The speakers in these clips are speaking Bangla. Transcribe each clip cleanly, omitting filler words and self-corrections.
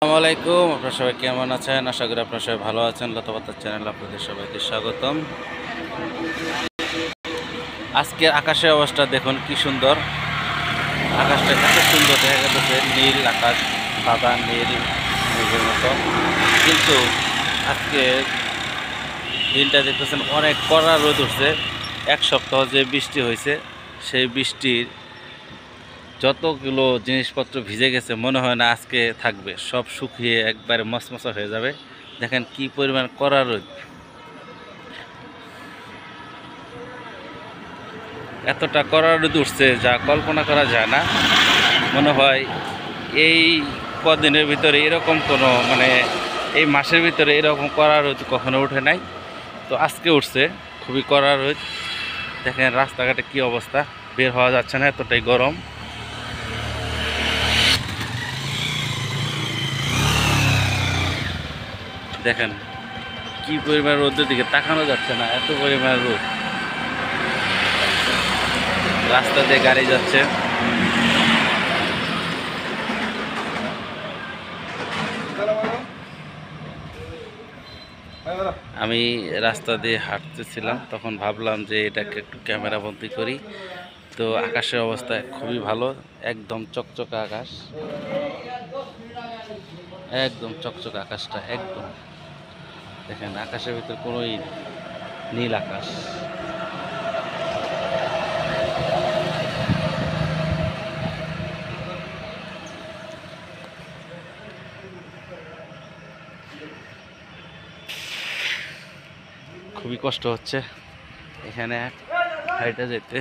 আসসালামু আলাইকুম, আপনারা সবাই কেমন আছেন? আশা করি আপনারা সবাই ভালো আছেন। লতাপাতার চ্যানেল আপনাদের সবাইকে স্বাগতম। আজকের আকাশের অবস্থা দেখুন কি সুন্দর। আকাশটা এত সুন্দর দেখা যাচ্ছে, নীল আকাশ, সাদা নীল মেঘের মতো। কিন্তু আজকে দিনটা দেখতেছেন অনেক কড়া রোদ উঠছে। এক সপ্তাহ যে বৃষ্টি হয়েছে, সেই বৃষ্টির যতগুলো জিনিসপত্র ভিজে গেছে মনে হয় না আজকে থাকবে, সব শুকিয়ে একবারে মশমশা হয়ে যাবে। দেখেন কি পরিমাণ কড়া রোদ, এতটা কড়া রোদ উঠছে যা কল্পনা করা যায় না। মনে হয় এই কদিনের ভিতরে এরকম কোনো এই মাসের ভিতরে এরকম কড়া রোদ কখনো উঠে নাই। তো আজকে উঠছে খুবই কড়া রোদ। দেখেন রাস্তাঘাটে কি অবস্থা, বের হওয়া যাচ্ছে না, এতটাই গরম। দেখেন কি পরিমাণ রোদের দিকে তাকানো যাচ্ছে না, এত পরিমাণ রোদ। রাস্তা দিয়ে গাড়ি যাচ্ছে। আমি রাস্তা দিয়ে হাঁটতেছিলাম, তখন ভাবলাম যে এটাকে একটু ক্যামেরা বন্দি করি। তো আকাশের অবস্থা খুবই ভালো, একদম চকচকে আকাশ, একদম চকচকে আকাশটা একদম। দেখেন আকাশের ভিতর কোনো নীল আকাশ। খুবই কষ্ট হচ্ছে এখানে হাইটা যেতে।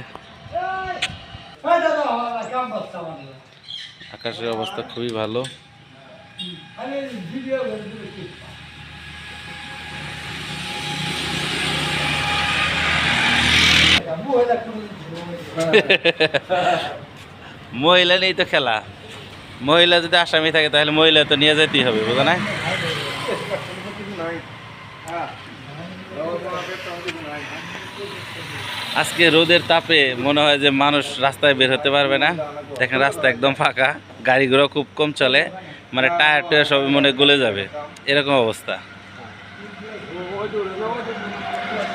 আকাশের অবস্থা খুবই ভালো। মহিলা নেই তো খেলা, মহিলা যদি আসামি থাকে তাহলে মহিলা তো নিয়ে যেতেই হবে, বুঝো না? আজকে রোদের তাপে মনে হয় যে মানুষ রাস্তায় বের হতে পারবে না। দেখেন রাস্তা একদম ফাঁকা, গাড়িগুলো খুব কম চলে, টায়ার টায়ার সব গলে যাবে এরকম অবস্থা।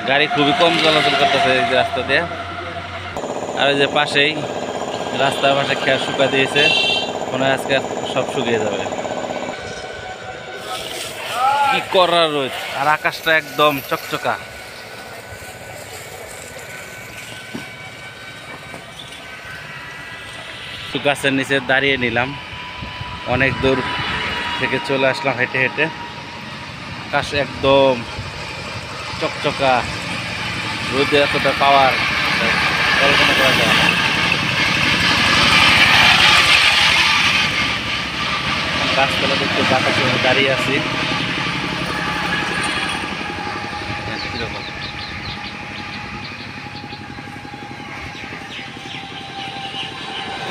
গাড়ি খুবই কম চলাচল করতেছে এই রাস্তা দিয়ে। আর ওই যে পাশেই রাস্তার পাশে খেয়া শুকা দিয়েছে, মনে হয় আজকে সব শুকিয়ে যাবে। কি করার রোদ, আর আকাশটা একদম চকচকা। গাছের নিচে দাঁড়িয়ে নিলাম, অনেক দূর থেকে চলে আসলাম হেঁটে হেঁটে। আকাশ একদম চকচকা, রোদে এতটা পাওয়ার কল্পনা করা যায় না। গাছপালা দেখতে বাতাসে দাঁড়িয়ে আছি। কিরকম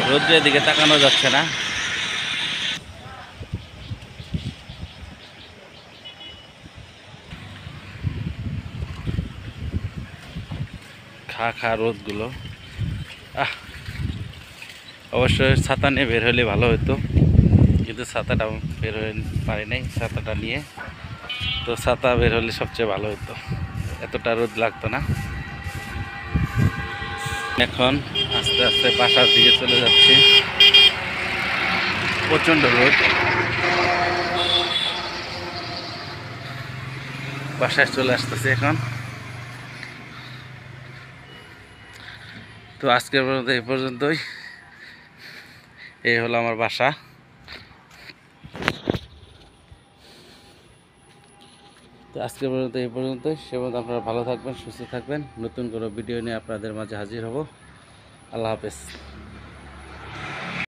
রোদ্রের দিকে তাকানো যাচ্ছে না। খা খা রোদগুলো। অবশ্যই ছাতা নিয়ে বের হলে ভালো হতো, কিন্তু ছাতাটা বের হয়ে পারি নাই ছাতাটা নিয়ে। তো ছাতা বের হলে সবচেয়ে ভালো হতো, এতটা রোদ লাগতো না। এখন আস্তে আস্তে বাসার দিকে চলে যাচ্ছি, প্রচণ্ড রোদ। বাসায় চলে আসতেছি এখন। তো আজকের পর্যন্ত এই পর্যন্তই। এই হলো আমার বাসা। তো আজকের পর্যন্ত এই পর্যন্তই। সে পর্যন্ত আপনারা ভালো থাকবেন, সুস্থ থাকবেন। নতুন কোনো ভিডিও নিয়ে আপনাদের মাঝে হাজির হব। আল্লাহ হাফেজ।